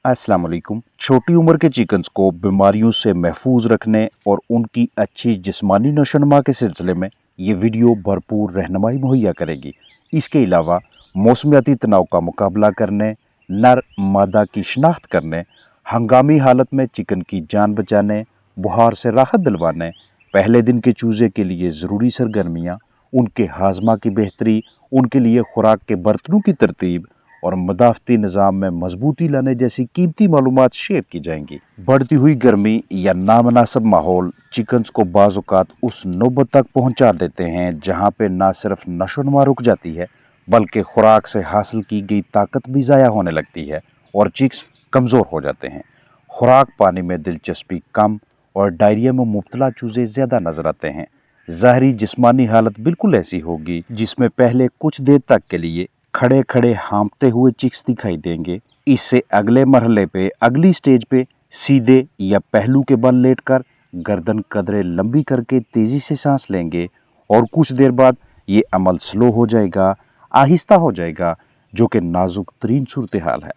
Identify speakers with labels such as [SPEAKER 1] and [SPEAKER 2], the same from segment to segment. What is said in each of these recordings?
[SPEAKER 1] अस्सलाम वालेकुम। छोटी उम्र के चिकन्स को बीमारियों से महफूज रखने और उनकी अच्छी जिस्मानी नशोनुमा के सिलसिले में ये वीडियो भरपूर रहनुमाई मुहैया करेगी। इसके अलावा मौसमियाती तनाव का मुकाबला करने, नर मादा की शिनाख्त करने, हंगामी हालत में चिकन की जान बचाने, बुखार से राहत दिलवाने, पहले दिन के चूज़े के लिए ज़रूरी सरगर्मियाँ, उनके हाजमा की बेहतरी, उनके लिए खुराक के बर्तनों की तरतीब और मदाफ़ती निज़ाम में मजबूती लाने जैसी कीमती मालूमात शेयर की जाएंगी। बढ़ती हुई गर्मी या नामनासिब माहौल चिकन्स को बाज़-औक़ात उस नौबत तक पहुंचा देते हैं जहां पे ना सिर्फ नशोनुमा रुक जाती है बल्कि खुराक से हासिल की गई ताकत भी ज़ाया होने लगती है और चिक्स कमज़ोर हो जाते हैं। खुराक पाने में दिलचस्पी कम और डायरिया में मुब्तला चूज़े ज़्यादा नज़र आते हैं। ज़ाहरी जिस्मानी हालत बिल्कुल ऐसी होगी जिसमें पहले कुछ देर तक के लिए खड़े खड़े हाँफते हुए चिक्स दिखाई देंगे। इससे अगले मरहले पे, अगली स्टेज पे सीधे या पहलू के बल लेटकर गर्दन कदरे लंबी करके तेजी से सांस लेंगे और कुछ देर बाद ये अमल स्लो हो जाएगा, आहिस्ता हो जाएगा, जो कि नाजुक तरीन सूरत हाल है।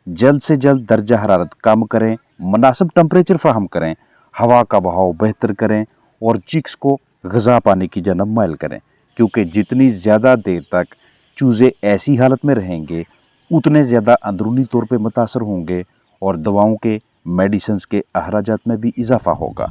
[SPEAKER 1] जल्द से जल्द दर्जा हरारत कम करें, मुनासिब टेम्परेचर फराहम करें, हवा का बहाव बेहतर करें और चिक्स को ग़िज़ा पाने की जानब माइल करें, क्योंकि जितनी ज़्यादा देर तक चूज़े ऐसी हालत में रहेंगे उतने ज़्यादा अंदरूनी तौर पे मुतासर होंगे और दवाओं के मेडिसिन्स के अखराजात में भी इजाफा होगा।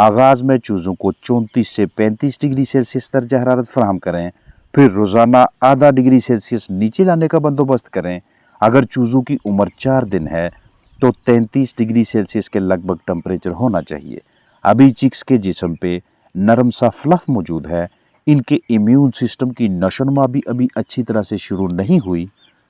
[SPEAKER 1] आगाज़ में चूज़ों को 34 से 35 डिग्री सेल्सियस दर्जा हरारत फराहम करें, फिर रोज़ाना आधा डिग्री सेल्सियस नीचे लाने का बंदोबस्त करें। अगर चूज़ों की उम्र 4 दिन है तो 33 डिग्री सेल्सियस के लगभग टेम्परेचर होना चाहिए। अभी चिक्स के जिस्म पे नरम सा फ्लफ मौजूद है, इनके इम्यून सिस्टम की नशोनुमा भी अभी अच्छी तरह से शुरू नहीं हुई,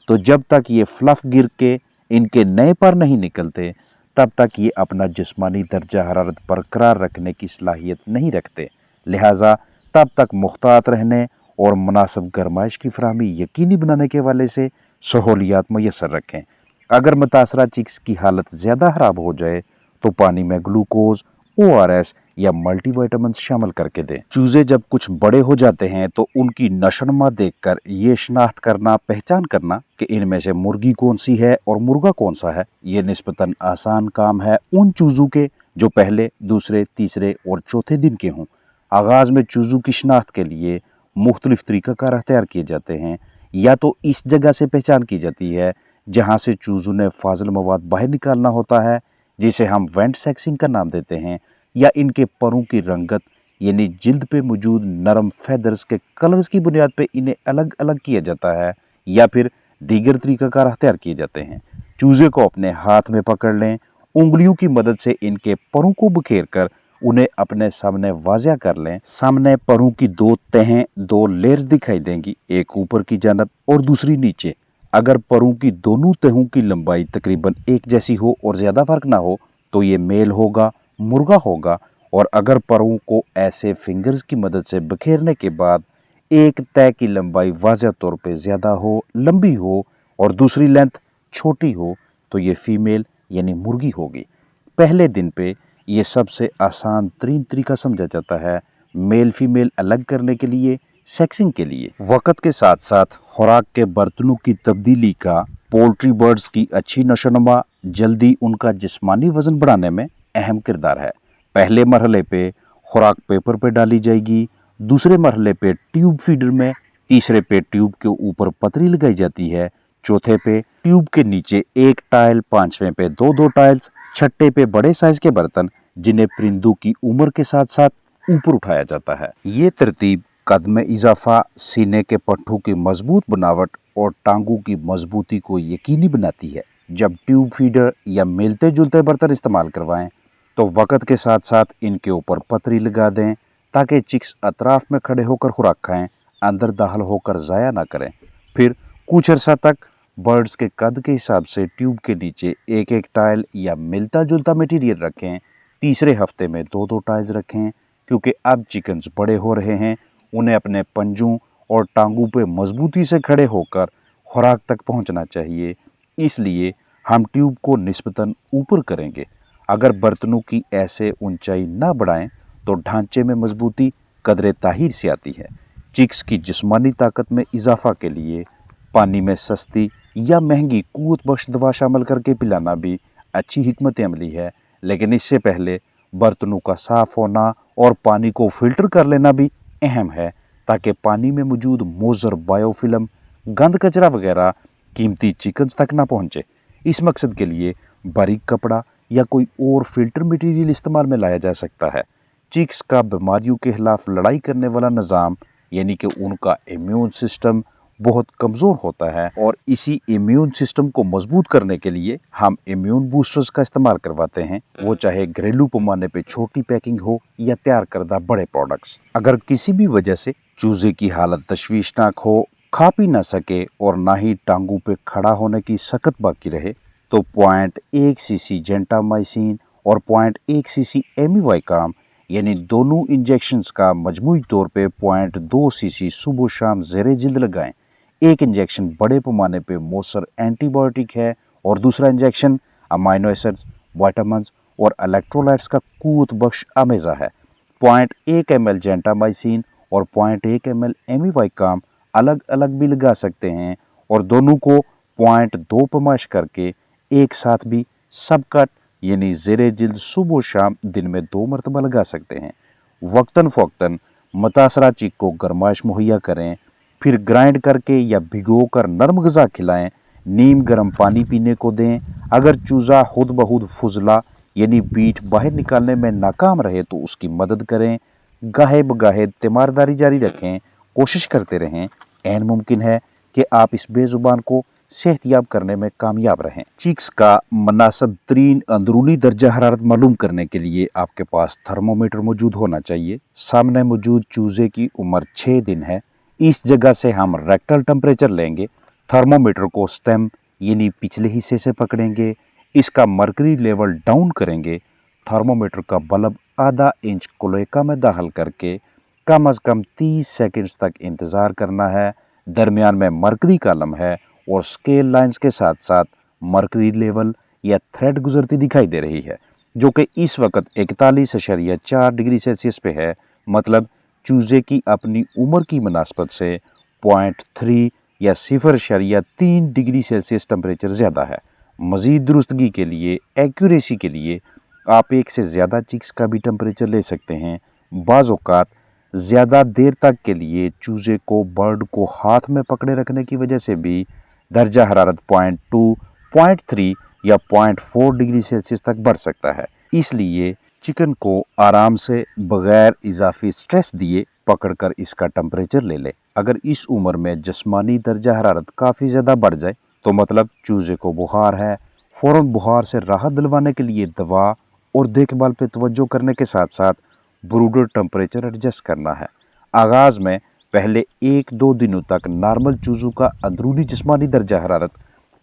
[SPEAKER 1] तो जब तक ये फ्लफ गिर के इनके नए पर नहीं निकलते तब तक ये अपना जिस्मानी दर्जा हरारत बरकरार रखने की सलाहियत नहीं रखते। लिहाजा तब तक मुख्तात रहने और मुनासिब गरमाइश की फराहमी यकीनी बनाने के हवाले से सहूलियात मुयस्सर रखें। अगर मुतासरा चिक्स की हालत ज़्यादा ख़राब हो जाए तो पानी में ग्लूकोज, ORS या मल्टीविटामिन शामिल करके दें। चूज़े जब कुछ बड़े हो जाते हैं तो उनकी नशोनुमा देखकर ये शनाख्त करना, पहचान करना कि इनमें से मुर्गी कौन सी है और मुर्गा कौन सा है, ये निस्बतन आसान काम है उन चूज़ों के जो पहले, दूसरे, तीसरे और चौथे दिन के हों। आगाज़ में चूज़ों की शनाख्त के लिए मुख्तलिफ तरीक़ाकार अख्तियार किए जाते हैं। या तो इस जगह से पहचान की जाती है जहाँ से चूज़ों ने फाजिल मवाद बाहर निकालना होता है, जिसे हम वेंट सेक्सिंग का नाम देते हैं, या इनके परों की रंगत यानी जिल्द पे मौजूद नरम फैदर्स के कलर्स की बुनियाद पे इन्हें अलग अलग किया जाता है, या फिर दीगर तरीक़ाकार अख्तियार किए जाते हैं। चूज़े को अपने हाथ में पकड़ लें, उंगलियों की मदद से इनके परों को बखेर कर उन्हें अपने सामने वाज़िया कर लें। सामने परों की 2 तहें, 2 लेयर्स दिखाई देंगी, एक ऊपर की जानब और दूसरी नीचे। अगर परों की दोनों तहों की लंबाई तकरीबन एक जैसी हो और ज़्यादा फ़र्क ना हो तो ये मेल होगा, मुर्गा होगा। और अगर परों को ऐसे फिंगर्स की मदद से बखेरने के बाद एक तय की लंबाई वाज़िया तौर पे ज़्यादा हो, लंबी हो और दूसरी लेंथ छोटी हो तो ये फ़ीमेल यानी मुर्गी होगी। पहले दिन पे ये सबसे आसान तरीन तरीका समझा जाता है मेल फीमेल अलग करने के लिए, सेक्सिंग के लिए। वक़्त के साथ साथ खुराक के बर्तनों की तब्दीली का पोल्ट्री बर्ड्स की अच्छी नशोनुमा जल्दी उनका जिस्मानी वज़न बढ़ाने में अहम किरदार है। पहले मरहले पे खुराक पेपर पे डाली जाएगी, दूसरे मरहले पे ट्यूब फीडर में, तीसरे पे ट्यूब के ऊपर पतरी लगाई जाती है, चौथे पे ट्यूब के नीचे एक टाइल, पांचवें पे 2-2 टाइल्स, छठे पे बड़े साइज के बर्तन जिन्हें परिंदों की उम्र के साथ साथ ऊपर उठाया जाता है। ये तरतीब कद में इजाफा, सीने के पट्टों की मजबूत बनावट और टांगों की मजबूती को यकीनी बनाती है। जब ट्यूब फीडर या मिलते जुलते बर्तन इस्तेमाल करवाएं तो वक़्त के साथ साथ इनके ऊपर पतरी लगा दें ताकि चिक्स अतराफ में खड़े होकर खुराक खाएं, अंदर दाखिल होकर ज़ाया ना करें। फिर कुछ अर्सा तक बर्ड्स के कद के हिसाब से ट्यूब के नीचे एक एक टाइल या मिलता जुलता मटीरियल रखें। तीसरे हफ्ते में 2-2 टाइल्स रखें, क्योंकि अब चिकन्स बड़े हो रहे हैं, उन्हें अपने पंजों और टांगों पे मजबूती से खड़े होकर खुराक तक पहुंचना चाहिए। इसलिए हम ट्यूब को निस्बतन ऊपर करेंगे। अगर बर्तनों की ऐसे ऊंचाई ना बढ़ाएं तो ढांचे में मजबूती कदरे ताहीर से आती है। चिक्स की जिस्मानी ताकत में इजाफा के लिए पानी में सस्ती या महंगी कुव्वत बख्श दवा शामिल करके पिलाना भी अच्छी हिकमत अमली है, लेकिन इससे पहले बर्तनों का साफ होना और पानी को फिल्टर कर लेना भी अहम है, ताकि पानी में मौजूद मोज़र बायोफिल्म, गंद कचरा वगैरह कीमती चिकन्स तक ना पहुंचे। इस मकसद के लिए बारीक कपड़ा या कोई और फिल्टर मटेरियल इस्तेमाल में लाया जा सकता है। चिक्स का बीमारियों के खिलाफ लड़ाई करने वाला निज़ाम, यानी कि उनका इम्यून सिस्टम बहुत कमज़ोर होता है, और इसी इम्यून सिस्टम को मजबूत करने के लिए हम इम्यून बूस्टर्स का इस्तेमाल करवाते हैं, वो चाहे घरेलू पैमाने पे छोटी पैकिंग हो या तैयार करदा बड़े प्रोडक्ट्स। अगर किसी भी वजह से चूजे की हालत तशवीशनाक हो, खा पी ना सके और ना ही टांगों पे खड़ा होने की सकत बाकी रहे, तो 0.1 सीसी जेंटामाइसिन और 0.1 सीसी एमिवाइकाम यानी दोनों इंजेक्शंस का मजमूई तौर पे 0.2 सीसी सुबह शाम ज़ेरे जिल्द लगाएं। एक इंजेक्शन बड़े पैमाने पे मौसर एंटीबायोटिक है और दूसरा इंजेक्शन अमाइनो एसिड्स, विटामिन और इलेक्ट्रोलाइट्स का कुव्वत बख्श आमेज़ा है। 0.1 ml जेंटामाइसिन और 0.1 ml एमिवाइकाम अलग अलग भी लगा सकते हैं, और दोनों को 0.2 पैमाइश करके एक साथ भी सबकट यानी ज़ेरे जिल्द सुबह शाम दिन में 2 मरतबा लगा सकते हैं। वक्तन फ़ौक्तन मुतासरा चिक को गरमाइश मुहैया करें, फिर ग्राइंड करके या भिगो कर नरम ग़िज़ा खिलाएं। नीम गर्म पानी पीने को दें। अगर चूज़ा खुद बखुद फुजला यानी बीट बाहर निकालने में नाकाम रहे तो उसकी मदद करें। गाहे बगाहे तीमारदारी जारी रखें, कोशिश करते रहें। ऐन मुमकिन है कि आप इस बेज़ुबान को सेहतियाब करने में कामयाब रहें। चिक्स का मुनासिब तरीन अंदरूनी दर्जा हरारत मालूम करने के लिए आपके पास थर्मोमीटर मौजूद होना चाहिए। सामने मौजूद चूज़े की उम्र 6 दिन है। इस जगह से हम रेक्टल टेम्परेचर लेंगे। थर्मोमीटर को स्टेम यानी पिछले हिस्से से पकड़ेंगे। इसका मर्करी लेवल डाउन करेंगे। थर्मोमीटर का बल्ब आधा इंच क्लोएका में दाखिल करके कम अज़ कम 30 सेकंड्स तक इंतज़ार करना है। दरमियान में मर्करी कॉलम है और स्केल लाइंस के साथ साथ मर्करी लेवल या थ्रेड गुजरती दिखाई दे रही है, जो कि इस वक्त 41.4 डिग्री सेल्सियस पे है। मतलब चूज़े की अपनी उम्र की मुनासबत से 0.3 या 0.3 डिग्री सेल्सियस टेम्परेचर ज़्यादा है। मज़ीद दुरुस्तगी के लिए, एक्यूरेसी के लिए आप एक से ज़्यादा चिक्स का भी टेम्परेचर ले सकते हैं। बाज़ औक़ात ज़्यादा देर तक के लिए चूज़े को बर्ड को हाथ में पकड़े रखने की वजह से भी दर्जा हरारत 0.2, 0.3 या 0.4 डिग्री सेल्सियस तक बढ़ सकता है। इसलिए चिकन को आराम से बगैर इजाफी स्ट्रेस दिए पकड़कर इसका टेम्परेचर ले लें। अगर इस उम्र में जिस्मानी दर्जा हरारत काफ़ी ज़्यादा बढ़ जाए तो मतलब चूज़े को बुखार है। फ़ौरन बुखार से राहत दिलवाने के लिए दवा और देखभाल पर तवज्जो करने के साथ साथ ब्रूडर टेम्परेचर एडजस्ट करना है। आगाज़ में पहले 1-2 दिनों तक नॉर्मल चूज़ों का अंदरूनी जिस्मानी दर्जा हरारत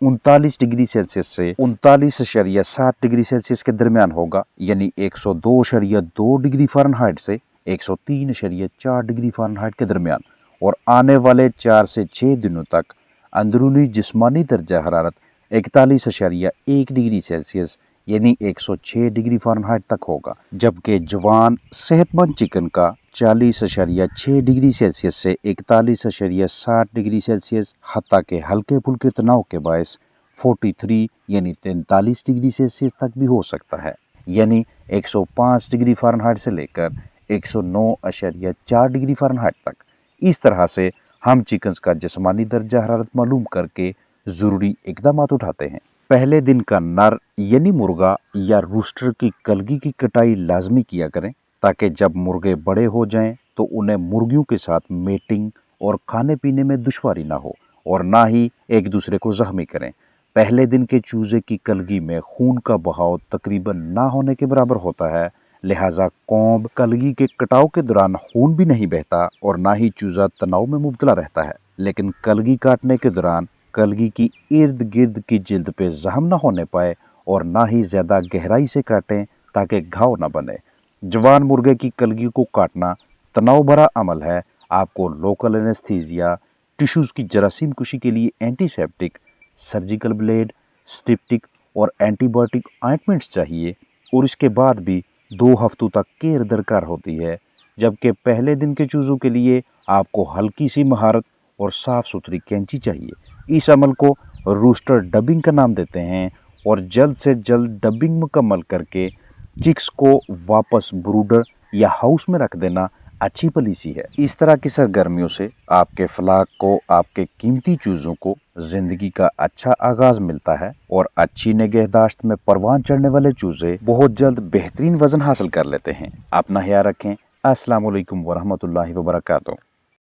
[SPEAKER 1] 39 डिग्री सेल्सियस से 39.7 डिग्री सेल्सियस के दरमियान होगा, यानी 102.2 डिग्री फ़ारेनहाइट से 103.4 डिग्री फ़ारेनहाइट के दरमियान। और आने वाले 4 से 6 दिनों तक अंदरूनी जिस्मानी दर्जा हरारत 41.1 डिग्री सेल्सियस यानी 106 डिग्री फ़ारेनहाइट तक होगा, जबकि जवान सेहतमंद चिकन का 40.6 डिग्री सेल्सियस से 41.7 डिग्री सेल्सियस हत्ता के हल्के फुल्के तनाव के बायस 43 यानी 43 डिग्री सेल्सियस तक भी हो सकता है, यानी 105 डिग्री फ़ारेनहाइट से लेकर 109.4 डिग्री फ़ारेनहाइट तक। इस तरह से हम चिकन्स का जिस्मानी दर्जा हरारत मालूम करके ज़रूरी इक़दाम उठाते हैं। पहले दिन का नर यानी मुर्गा या रूस्टर की कलगी की कटाई लाजमी किया करें, ताकि जब मुर्गे बड़े हो जाएं तो उन्हें मुर्गियों के साथ मेटिंग और खाने पीने में दुश्वारी ना हो और ना ही एक दूसरे को ज़ख्मी करें। पहले दिन के चूज़े की कलगी में खून का बहाव तकरीबन ना होने के बराबर होता है, लिहाजा कौंब कलगी के कटाव के दौरान खून भी नहीं बहता और ना ही चूज़ा तनाव में मुब्तला रहता है। लेकिन कलगी काटने के दौरान कलगी की इर्द गिर्द की जिल्द पे जख्म न होने पाए और ना ही ज़्यादा गहराई से काटें ताकि घाव न बने। जवान मुर्गे की कलगी को काटना तनाव भरा अमल है। आपको लोकल एनेस्थीसिया, टिश्यूज़ की जरासीम कुशी के लिए एंटीसेप्टिक, सर्जिकल ब्लेड, स्टिप्टिक और एंटीबायोटिक ऑइंटमेंट्स चाहिए और इसके बाद भी 2 हफ्तों तक केयर दरकार होती है। जबकि पहले दिन के चूज़ों के लिए आपको हल्की सी महारत और साफ़ सुथरी कैंची चाहिए। इस अमल को रूस्टर डबिंग का नाम देते हैं اور جلد سے جلد ڈبنگ مکمل کر کے چکس کو واپس بروڈر یا ہاؤس میں رکھ دینا اچھی پالیسی ہے۔ اس طرح کی سرگرمیوں سے آپ کے فلاک کو، آپ کے قیمتی چوزوں کو زندگی کا اچھا آغاز ملتا ہے اور اچھی نگہداشت میں پروان چڑھنے والے چوزے بہت جلد بہترین وزن حاصل کر لیتے ہیں۔ اپنا خیال رکھیں۔ السلام علیکم ورحمۃ اللہ وبرکاتہ۔